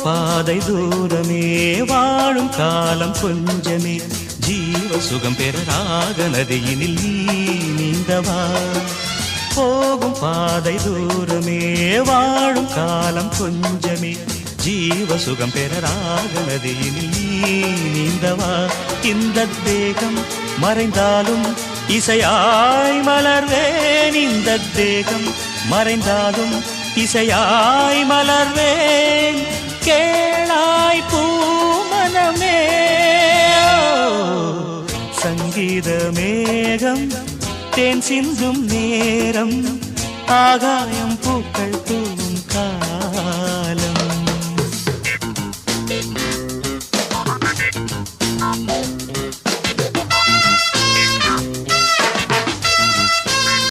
பாதை தூரமே வாழும் காலம் கொஞ்சமே ஜீவ சுகம் பெற ராக நதியினில் நீ நீந்தவா போகும் பாதை தூரமே வாழும் காலம் கொஞ்சமே ஜீவ சுகம் பெற ராக நதியினில் நீ நீந்தவா இந்த தேகம் மறைந்தாலும் இசையாய் மலர்வேன் இந்த தேகம் மறைந்தாலும் இசையாய் மலர்வேன் கேளாய் பூமனமே சங்கீத மேகம் தேன் சிந்தும் நேரம் ஆகாயம் பூக்கள் தூவும்